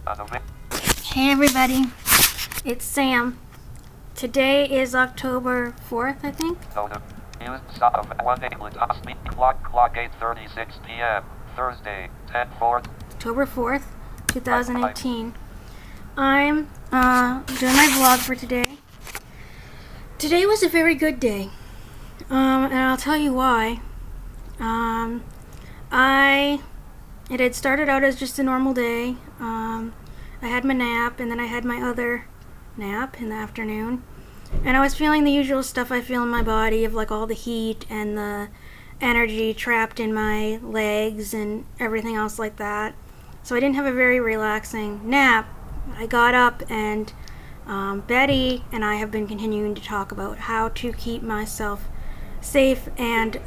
Hey everybody, it's Sam. Today is October 4th, I think. Clock 8:36 p.m. Thursday, 10/4. October 4th, 2018. I'm doing my vlog for today. Today was a very good day, and I'll tell you why. It had started out as just a normal day. I had my nap, and then I had my other nap in the afternoon. And I was feeling the usual stuff I feel in my body of like all the heat and the energy trapped in my legs and everything else like that. So I didn't have a very relaxing nap. I got up and Betty and I have been continuing to talk about how to keep myself safe and,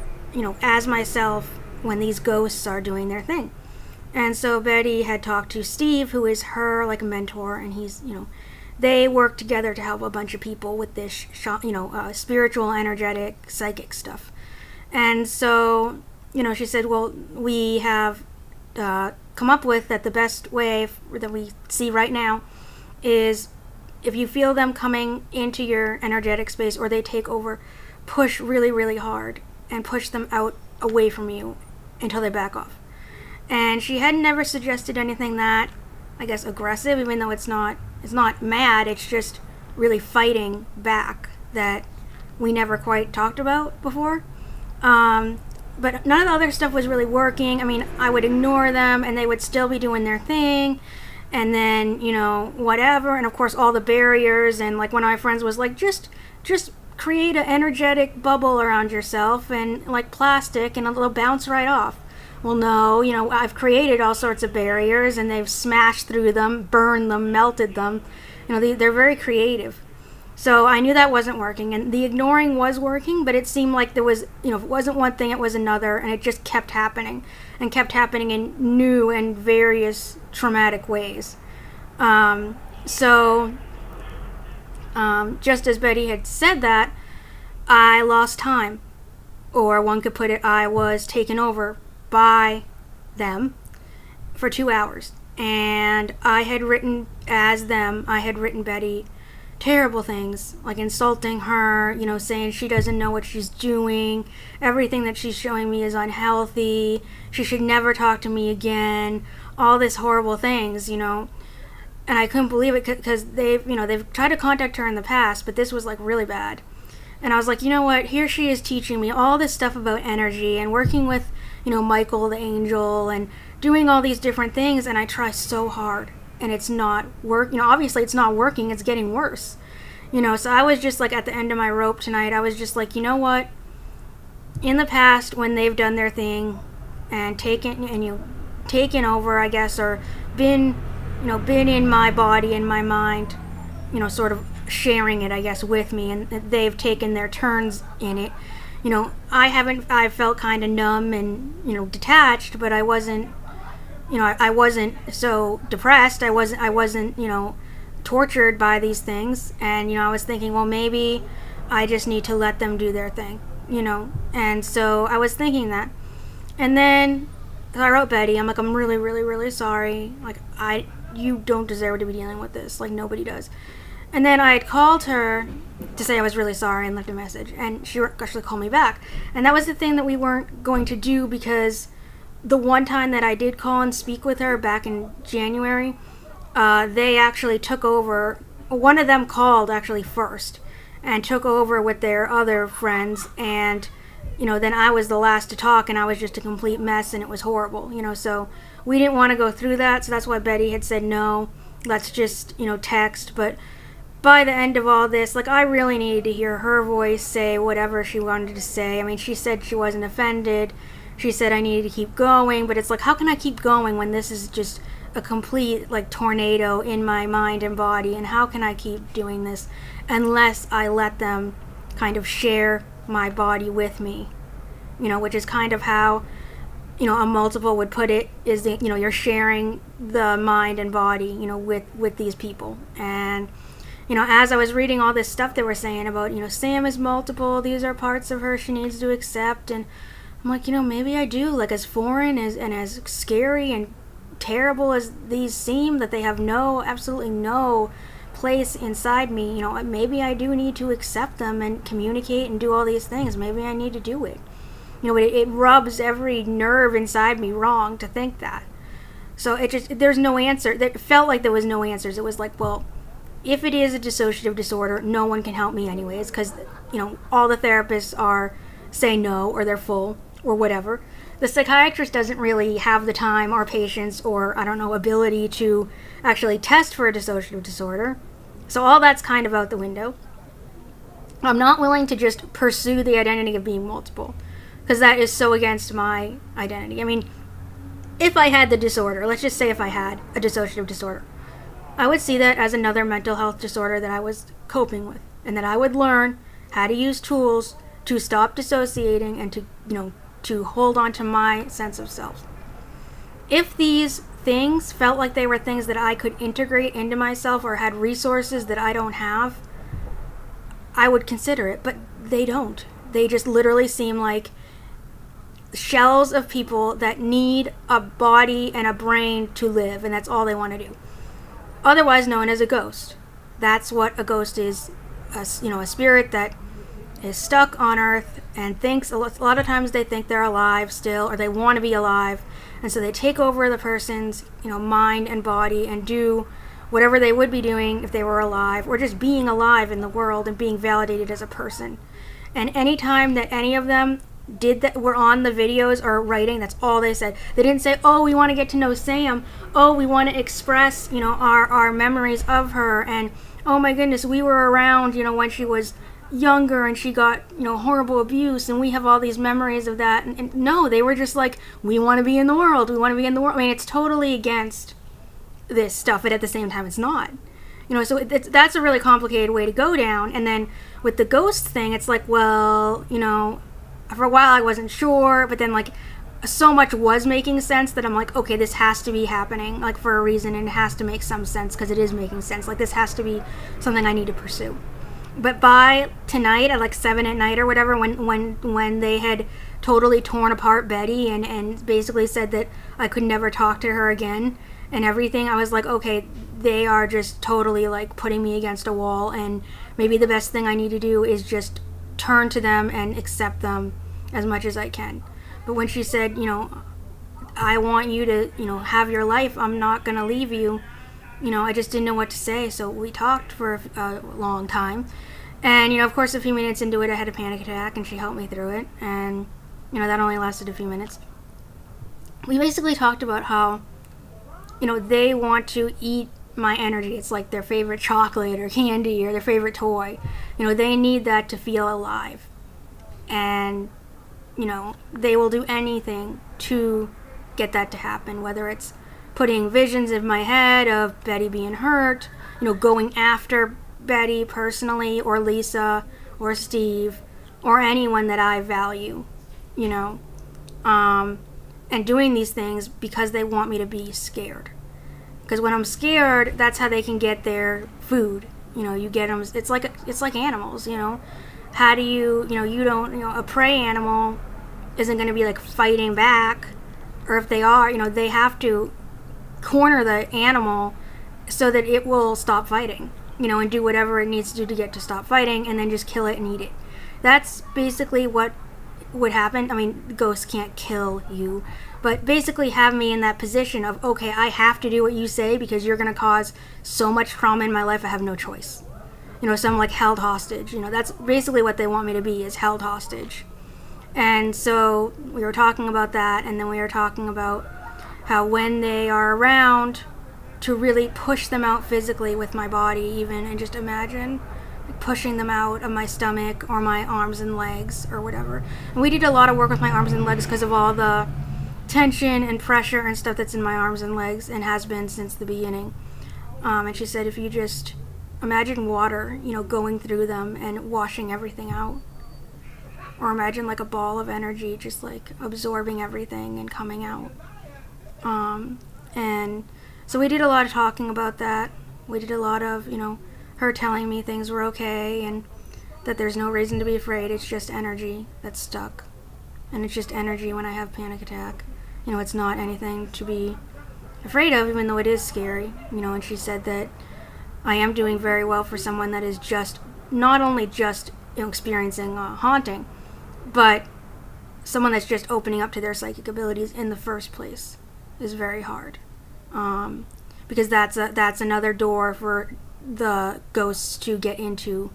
as myself when these ghosts are doing their thing. And so Betty had talked to Steve, who is her like mentor, and he's, they work together to help a bunch of people with this, spiritual, energetic, psychic stuff. And so, she said, well, we have come up with that the best way that we see right now is if you feel them coming into your energetic space or they take over, push really, really hard and push them out away from you until they back off. And she had never suggested anything that, I guess, aggressive, even though it's not mad, it's just really fighting back that we never quite talked about before. But none of the other stuff was really working. I mean, I would ignore them and they would still be doing their thing. And then, whatever. And of course, all the barriers. And like one of my friends was like, just create an energetic bubble around yourself and like plastic and it'll bounce right off. Well, no, I've created all sorts of barriers and they've smashed through them, burned them, melted them. They're very creative. So I knew that wasn't working, and the ignoring was working, but it seemed like there was, if it wasn't one thing, it was another, and it just kept happening in new and various traumatic ways. Just as Betty had said that, I lost time, or one could put it, I was taken over by them for 2 hours. And I had written Betty terrible things, like insulting her, saying she doesn't know what she's doing, everything that she's showing me is unhealthy, she should never talk to me again, all these horrible things, and I couldn't believe it because they've tried to contact her in the past, but this was like really bad. And I was like, you know what, here she is teaching me all this stuff about energy and working with Michael the angel and doing all these different things, and I try so hard and it's not obviously it's not working, it's getting worse. So I was just like at the end of my rope tonight. I was just like, you know what, in the past when they've done their thing and taken over, I guess, or been in my body and my mind, sort of sharing it, I guess, with me, and they've taken their turns in it. I felt kind of numb and, detached, but I wasn't, I wasn't so depressed. I wasn't, tortured by these things. And, I was thinking, well, maybe I just need to let them do their thing, And so I was thinking that. And then I wrote Betty. I'm like, I'm really, really, really sorry. Like, you don't deserve to be dealing with this. Like, nobody does. And then I had called her to say I was really sorry and left a message. And she actually called me back. And that was the thing that we weren't going to do, because the one time that I did call and speak with her back in January, they actually took over. One of them called actually first and took over with their other friends. And, then I was the last to talk, and I was just a complete mess, and it was horrible, So we didn't want to go through that. So that's why Betty had said, no, let's just, text. But by the end of all this, like, I really needed to hear her voice say whatever she wanted to say. I mean, she said she wasn't offended. She said I needed to keep going, but it's like, how can I keep going when this is just a complete, like, tornado in my mind and body? And how can I keep doing this unless I let them kind of share my body with me? Which is kind of how, a multiple would put it, is that, you're sharing the mind and body, with these people. And as I was reading all this stuff they were saying about, Sam is multiple, these are parts of her she needs to accept, and I'm like, maybe I do, like, as foreign and as scary and terrible as these seem, that they have absolutely no place inside me, maybe I do need to accept them and communicate and do all these things. Maybe I need to do it. But it rubs every nerve inside me wrong to think that. So there's no answer. It felt like there was no answers. It was like, well, if it is a dissociative disorder, no one can help me anyways, because, all the therapists say no, or they're full, or whatever. The psychiatrist doesn't really have the time or patience or, ability to actually test for a dissociative disorder. So all that's kind of out the window. I'm not willing to just pursue the identity of being multiple, because that is so against my identity. I mean, if I had the disorder, let's just say if I had a dissociative disorder, I would see that as another mental health disorder that I was coping with, and that I would learn how to use tools to stop dissociating and to hold on to my sense of self. If these things felt like they were things that I could integrate into myself or had resources that I don't have, I would consider it, but they don't. They just literally seem like shells of people that need a body and a brain to live, and that's all they want to do. Otherwise known as a ghost. That's what a ghost is, a spirit that is stuck on Earth and thinks, a lot of times they think they're alive still, or they want to be alive, and so they take over the person's, mind and body and do whatever they would be doing if they were alive, or just being alive in the world and being validated as a person. And any time that any of them did that, were on the videos or writing, that's all they said. They didn't say, oh, we want to get to know Sam, oh, we want to express, our memories of her, and oh my goodness, we were around, when she was younger and she got, horrible abuse, and we have all these memories of that. And no, they were just like, we want to be in the world. I mean, it's totally against this stuff, but at the same time, it's not. So that's a really complicated way to go down. And then with the ghost thing, it's like, well, for a while I wasn't sure, but then like so much was making sense that I'm like, okay, this has to be happening like for a reason, and it has to make some sense because it is making sense. Like this has to be something I need to pursue. But by tonight at like 7 at night or whatever, when they had totally torn apart Bety and basically said that I could never talk to her again and everything, I was like, okay, they are just totally like putting me against a wall, and maybe the best thing I need to do is just turn to them and accept them as much as I can. But when she said, I want you to, have your life, I'm not going to leave you, I just didn't know what to say. So we talked for a long time. And, of course, a few minutes into it, I had a panic attack, and she helped me through it. And, that only lasted a few minutes. We basically talked about how, they want to eat my energy. It's like their favorite chocolate or candy or their favorite toy. They need that to feel alive. And, they will do anything to get that to happen, whether it's putting visions in my head of Bety being hurt, going after Bety personally, or Lisa, or Steve, or anyone that I value, and doing these things because they want me to be scared. Because when I'm scared, that's how they can get their food. You get them. It's like animals. How do you don't, a prey animal isn't going to be like fighting back, or if they are, they have to corner the animal so that it will stop fighting, and do whatever it needs to do to get to stop fighting, and then just kill it and eat it. That's basically what would happen. I mean, ghosts can't kill you, but basically have me in that position of, okay, I have to do what you say because you're going to cause so much trauma in my life, I have no choice. So I'm like held hostage. That's basically what they want me to be, is held hostage. And so we were talking about that, and then we were talking about how when they are around, to really push them out physically with my body even, and just imagine pushing them out of my stomach or my arms and legs or whatever. And we did a lot of work with my arms and legs because of all the tension and pressure and stuff that's in my arms and legs, and has been since the beginning. And she said, if you just imagine water, going through them and washing everything out. Or imagine like a ball of energy just like absorbing everything and coming out. And so we did a lot of talking about that. We did a lot of, her telling me things were okay and that there's no reason to be afraid. It's just energy that's stuck. And it's just energy when I have panic attack. It's not anything to be afraid of, even though it is scary, and she said that I am doing very well for someone that is just, not only just experiencing a haunting, but someone that's just opening up to their psychic abilities in the first place is very hard. Because that's another door for the ghosts to get into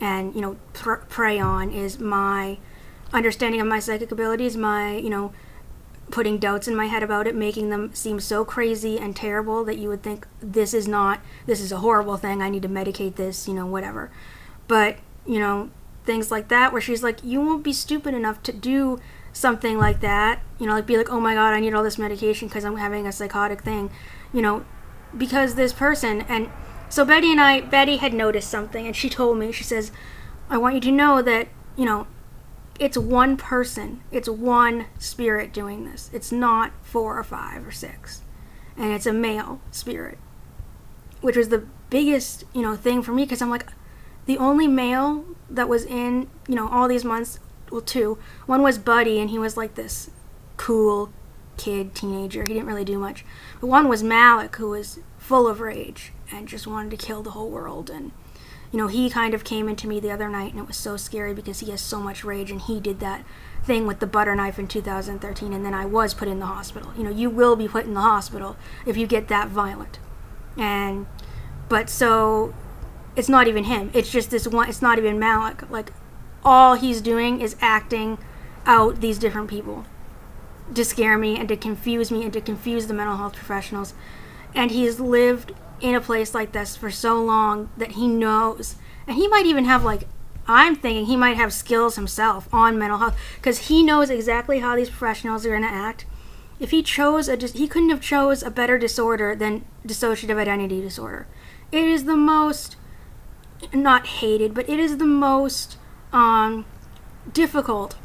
and, prey on, is my understanding of my psychic abilities, my, putting doubts in my head about it, making them seem so crazy and terrible that you would think this is a horrible thing, I need to medicate this, whatever. But, things like that where she's like, you won't be stupid enough to do something like that, like be like, oh my god, I need all this medication because I'm having a psychotic thing, because this person. And so Betty had noticed something, and she told me, she says, I want you to know that, it's one person, it's one spirit doing this. It's not 4 or 5 or 6. And it's a male spirit. Which was the biggest, thing for me, because I'm like, the only male that was in, all these months, well, 2. One was Buddy, and he was like this cool kid, teenager. He didn't really do much. But one was Malik, who was full of rage and just wanted to kill the whole world. And he kind of came into me the other night, and it was so scary because he has so much rage, and he did that thing with the butter knife in 2013, and then I was put in the hospital. You will be put in the hospital if you get that violent. But so, it's not even him. It's just this one, it's not even Malik. Like, all he's doing is acting out these different people to scare me and to confuse me and to confuse the mental health professionals. And he's lived in a place like this for so long that he knows, and he might even have, like, I'm thinking he might have skills himself on mental health, because he knows exactly how these professionals are going to act. If he chose he couldn't have chose a better disorder than dissociative identity disorder. It is the most, not hated, but it is the most difficult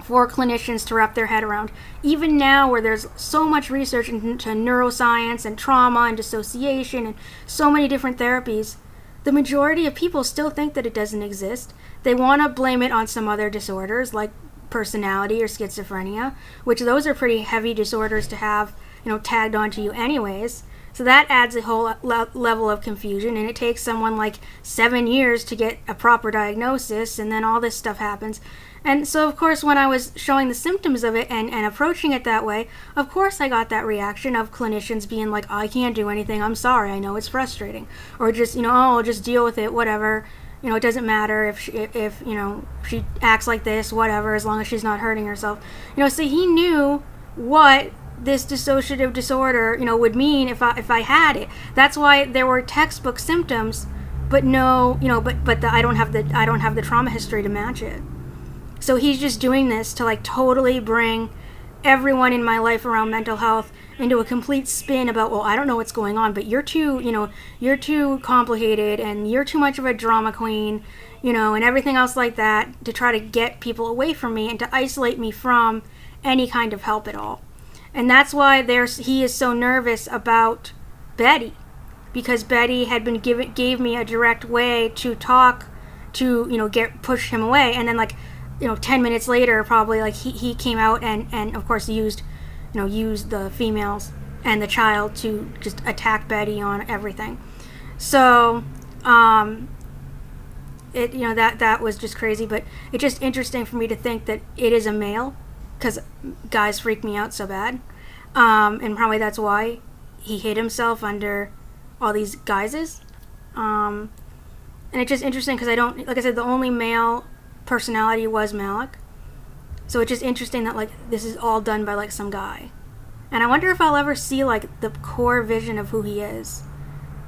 for clinicians to wrap their head around. Even now, where there's so much research into neuroscience and trauma and dissociation and so many different therapies, the majority of people still think that it doesn't exist. They want to blame it on some other disorders like personality or schizophrenia, which those are pretty heavy disorders to have, tagged onto you anyways. So that adds a whole level of confusion, and it takes someone like 7 years to get a proper diagnosis, and then all this stuff happens. And so, of course, when I was showing the symptoms of it and approaching it that way, of course I got that reaction of clinicians being like, I can't do anything, I'm sorry, I know it's frustrating. Or just, oh, just deal with it, whatever. It doesn't matter if she acts like this, whatever, as long as she's not hurting herself. So he knew what this dissociative disorder, would mean if I had it. That's why there were textbook symptoms, but no, I don't have the trauma history to match it. So he's just doing this to, like, totally bring everyone in my life around mental health into a complete spin about, well, I don't know what's going on, but you're too complicated, and you're too much of a drama queen, and everything else like that, to try to get people away from me and to isolate me from any kind of help at all. And that's why he is so nervous about Bety, because Bety had gave me a direct way to talk to, push him away. And then, like, 10 minutes later, probably, like, he came out and of course used the females and the child to just attack Bety on everything. So, that was just crazy, but it's just interesting for me to think that it is a male, because guys freak me out so bad. And probably that's why he hid himself under all these guises. And it's just interesting because like I said, the only male personality was Malik. So it's just interesting that, like, this is all done by, like, some guy. And I wonder if I'll ever see, like, the core vision of who he is.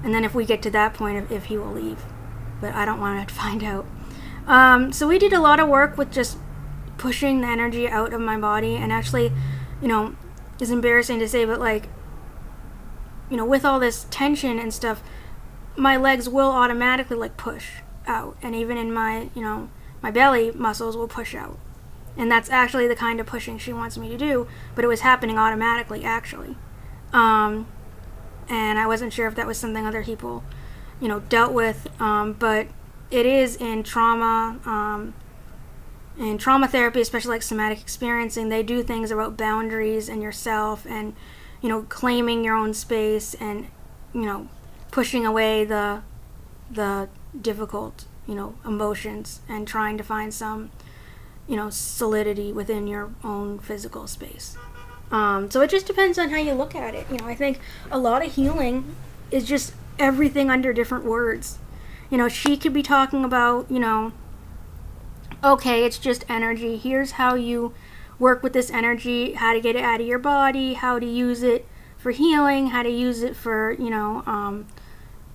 And then if we get to that point, if he will leave. But I don't want to find out. So we did a lot of work with just pushing the energy out of my body. And actually, it's embarrassing to say, but, like, with all this tension and stuff, my legs will automatically, like, push out. And even in my, my belly muscles will push out. And that's actually the kind of pushing she wants me to do, but it was happening automatically, actually. And I wasn't sure if that was something other people, dealt with, but it is in trauma therapy, especially like somatic experiencing. They do things about boundaries and yourself and, claiming your own space and, pushing away the difficult, emotions and trying to find some, solidity within your own physical space. So it just depends on how you look at it. I think a lot of healing is just everything under different words. She could be talking about, okay, it's just energy. Here's how you work with this energy, how to get it out of your body, how to use it for healing, how to use it for,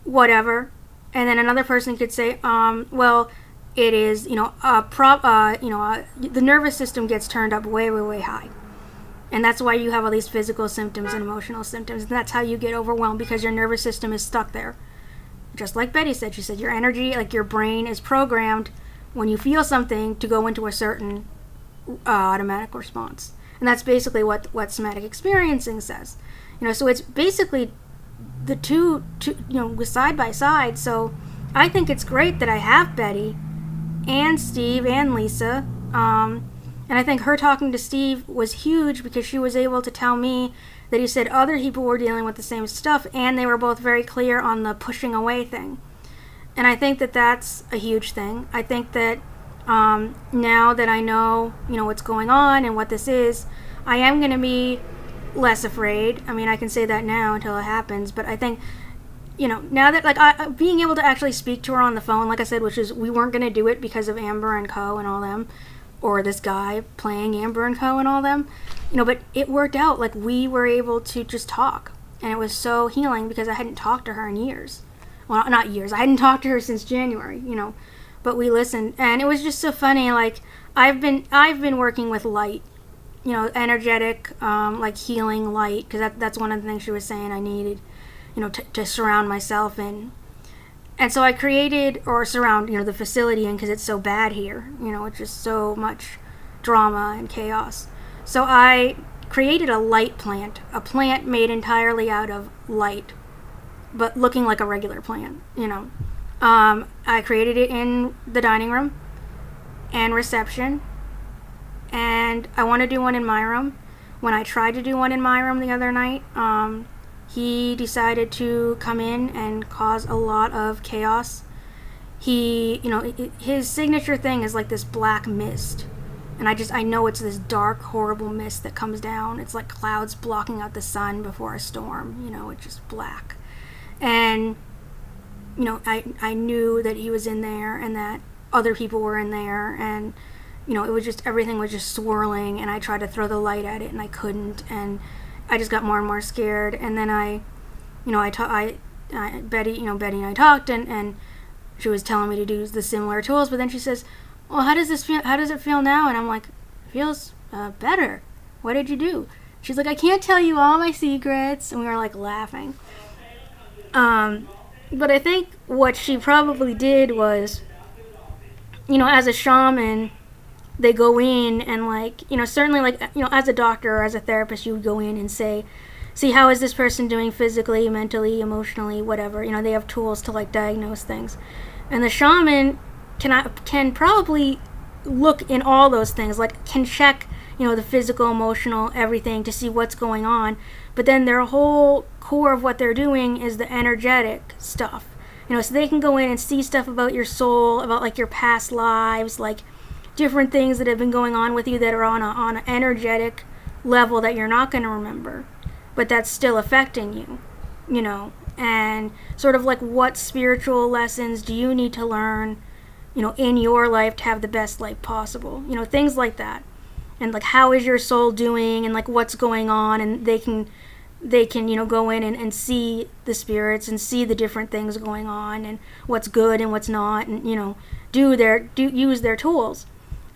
whatever. And then another person could say, well, it is, the nervous system gets turned up way, way, way high. And that's why you have all these physical symptoms and emotional symptoms. And that's how you get overwhelmed, because your nervous system is stuck there. Just like Bety said, she said your energy, like your brain, is programmed when you feel something to go into a certain automatic response. And that's basically what somatic experiencing says. So it's basically the two side by side. So I think it's great that I have Bety and Steve and Lisa. And I think her talking to Steve was huge, because she was able to tell me that he said other people were dealing with the same stuff, and they were both very clear on the pushing away thing. And I think that that's a huge thing. I think that now that I know, what's going on and what this is, I am going to be less afraid. I mean, I can say that now until it happens, but I think, now that, being able to actually speak to her on the phone, like I said, which is, we weren't going to do it because of Amber and Co. and all them, or this guy playing Amber and Co. and all them, but it worked out. Like, we were able to just talk, and it was so healing, because I hadn't talked to her in years. Well, not years. I hadn't talked to her since January, but we listened, and it was just so funny. Like, I've been working with light, energetic, like healing light, because that's one of the things she was saying I needed, to surround myself in. And so I created, or surround, the facility in, because it's so bad here. It's just so much drama and chaos. So I created a light plant, a plant made entirely out of light, but looking like a regular plant, I created it in the dining room and reception, and I want to do one in my room. When I tried to do one in my room the other night, he decided to come in and cause a lot of chaos. He, his signature thing is like this black mist. And I know it's this dark, horrible mist that comes down. It's like clouds blocking out the sun before a storm. It's just black. And, I knew that he was in there and that other people were in there. And, it was just, everything was just swirling. And I tried to throw the light at it and I couldn't. And I just got more and more scared, and then Bety and I talked, and she was telling me to do the similar tools, but then she says, well, how does this feel? How does it feel now? And I'm like, it feels better. What did you do? She's like, I can't tell you all my secrets, and we were like laughing. But I think what she probably did was, as a shaman, they go in and certainly as a doctor or as a therapist, you would go in and see how is this person doing physically, mentally, emotionally, whatever. They have tools to diagnose things. And the shaman can probably look in all those things, can check, the physical, emotional, everything to see what's going on. But then their whole core of what they're doing is the energetic stuff. So they can go in and see stuff about your soul, about your past lives, different things that have been going on with you that are on an energetic level that you're not going to remember, but that's still affecting you, and sort of what spiritual lessons do you need to learn, in your life to have the best life possible, things like that. And how is your soul doing, and what's going on, and they can go in and see the spirits and see the different things going on and what's good and what's not, and use their tools.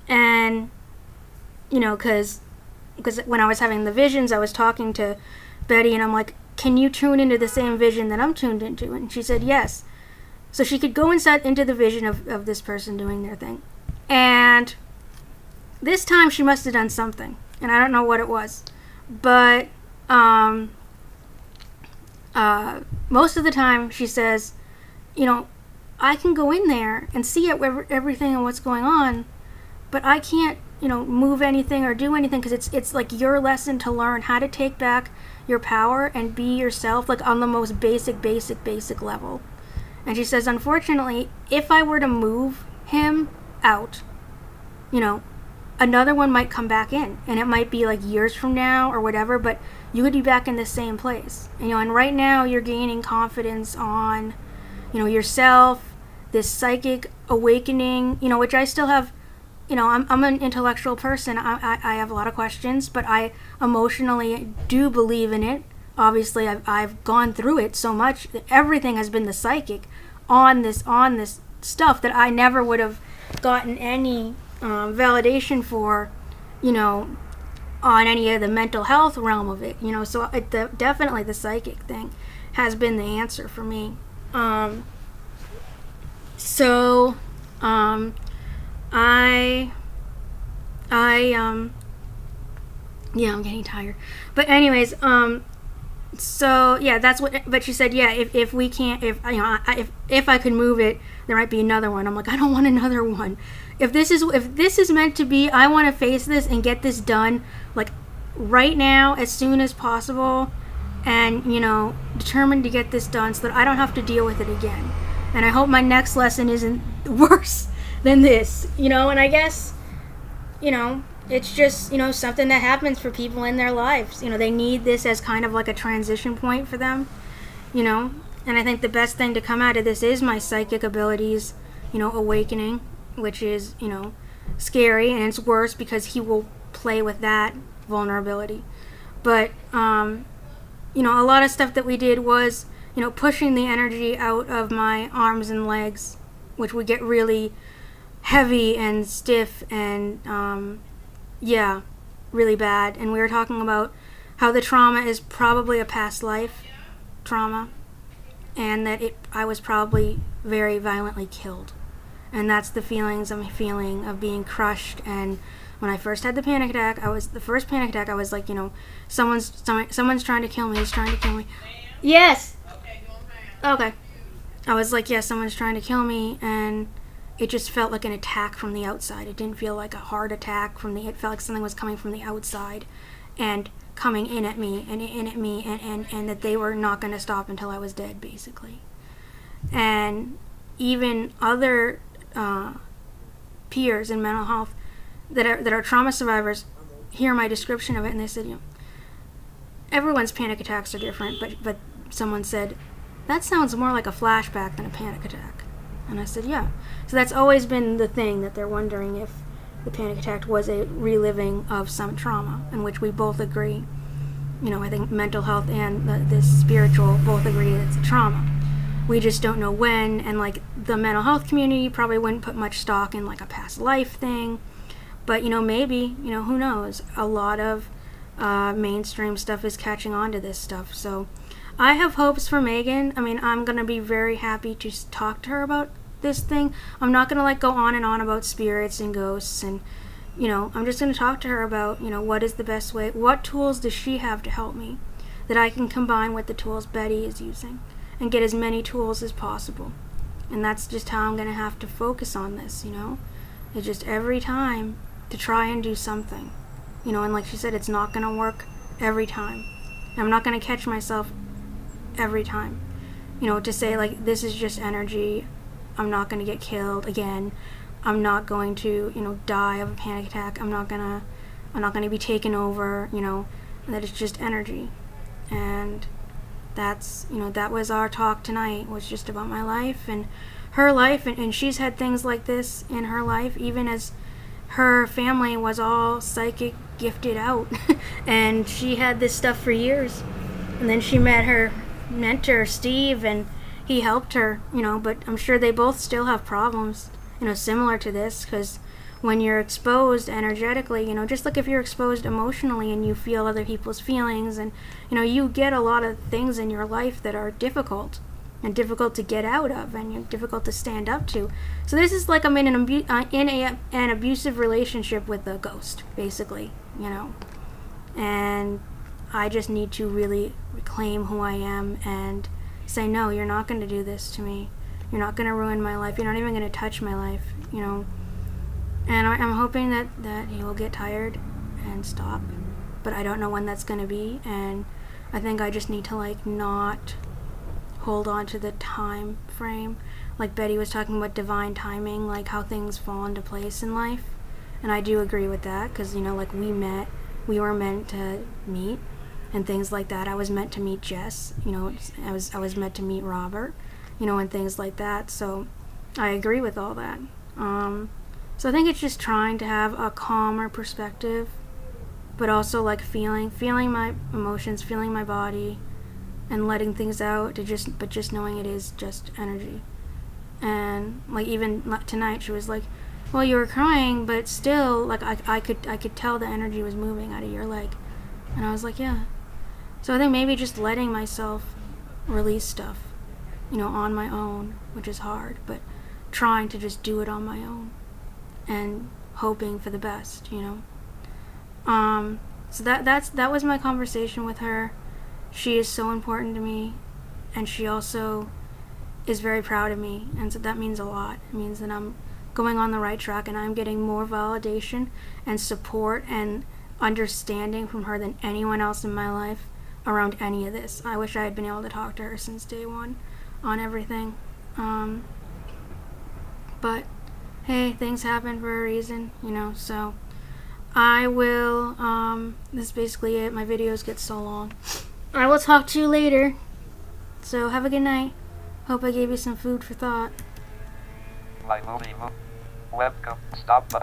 And because when I was having the visions, I was talking to Bety, and I'm like, can you tune into the same vision that I'm tuned into? And she said yes. So she could go into the vision of this person doing their thing. And this time she must have done something, and I don't know what it was, but most of the time she says, I can go in there and see everything and what's going on, but I can't move anything or do anything, because it's like your lesson to learn how to take back your power and be yourself, like on the most basic level. And she says, unfortunately, if I were to move him out, another one might come back in, and it might be like years from now or whatever, but you would be back in the same place. And right now you're gaining confidence on, yourself, this psychic awakening, which I still have. I'm an intellectual person. I have a lot of questions, but I emotionally do believe in it. Obviously, I've gone through it so much. Everything has been the psychic on this stuff that I never would have gotten any validation for, on any of the mental health realm of it. So definitely the psychic thing has been the answer for me. I'm getting tired. But anyways, so yeah, that's what. But she said, yeah, if we can't, if I could move it, there might be another one. I'm like, I don't want another one. If this is meant to be, I want to face this and get this done, like right now, as soon as possible, and determined to get this done so that I don't have to deal with it again. And I hope my next lesson isn't worse than this, and I guess, it's just, something that happens for people in their lives. They need this as kind of like a transition point for them, and I think the best thing to come out of this is my psychic abilities, awakening, which is, scary, and it's worse because he will play with that vulnerability. But, a lot of stuff that we did was, pushing the energy out of my arms and legs, which would get really heavy and stiff and, really bad. And we were talking about how the trauma is probably a past life trauma, and that I was probably very violently killed. And that's the feelings I'm feeling of being crushed. And when I first had the panic attack, I was like, someone's trying to kill me. He's trying to kill me. Yes. Okay. I was like, yes, someone's trying to kill me, and it just felt like an attack from the outside. It didn't feel like a hard attack it felt like something was coming from the outside and coming in at me and that they were not going to stop until I was dead, basically. And even other peers in mental health that are trauma survivors hear my description of it, and they said, everyone's panic attacks are different, but someone said, that sounds more like a flashback than a panic attack. And I said, yeah. So that's always been the thing, that they're wondering if the panic attack was a reliving of some trauma, in which we both agree. I think mental health and the spiritual both agree that it's a trauma. We just don't know when, and like the mental health community probably wouldn't put much stock in like a past life thing. But, maybe, who knows? A lot of mainstream stuff is catching on to this stuff. So I have hopes for Megan. I mean, I'm going to be very happy to talk to her about this thing. I'm not going to like go on and on about spirits and ghosts, and I'm just going to talk to her about, what is the best way, what tools does she have to help me that I can combine with the tools Bety is using, and get as many tools as possible. And that's just how I'm going to have to focus on this, It's just every time to try and do something, and like she said, it's not going to work every time. I'm not going to catch myself every time, to say like, this is just energy, I'm not going to get killed again, I'm not going to die of a panic attack, I'm not going to be taken over, that it's just energy. And that's, that was our talk tonight, was just about my life and her life, and she's had things like this in her life, even as her family was all psychic gifted out and she had this stuff for years, and then she met her mentor Steve, and he helped her, but I'm sure they both still have problems, similar to this, because when you're exposed energetically, just like if you're exposed emotionally and you feel other people's feelings, and you get a lot of things in your life that are difficult and difficult to get out of, and you're difficult to stand up to. So this is like I'm in an abusive relationship with a ghost, basically, and I just need to really reclaim who I am and say, no, you're not going to do this to me. You're not going to ruin my life. You're not even going to touch my life. And I'm hoping that he will get tired and stop. But I don't know when that's going to be. And I think I just need to, like, not hold on to the time frame. Like Bety was talking about divine timing, like how things fall into place in life. And I do agree with that because, like we were meant to meet and things like that. I was meant to meet Jess, I was meant to meet Robert, and things like that. So I agree with all that. So I think it's just trying to have a calmer perspective, but also like feeling my emotions, feeling my body, and letting things out but just knowing it is just energy. And like even tonight, she was like, "Well, you were crying, but still, like I could tell the energy was moving out of your leg," and I was like, "Yeah." So I think maybe just letting myself release stuff, on my own, which is hard, but trying to just do it on my own and hoping for the best. So that was my conversation with her. She is so important to me, and she also is very proud of me, and so that means a lot. It means that I'm going on the right track and I'm getting more validation and support and understanding from her than anyone else in my life around any of this. I wish I had been able to talk to her since day one on everything. But hey, things happen for a reason, so I will, this is basically it. My videos get so long. I will talk to you later. So have a good night. Hope I gave you some food for thought. My movie. Webcam. Stop button.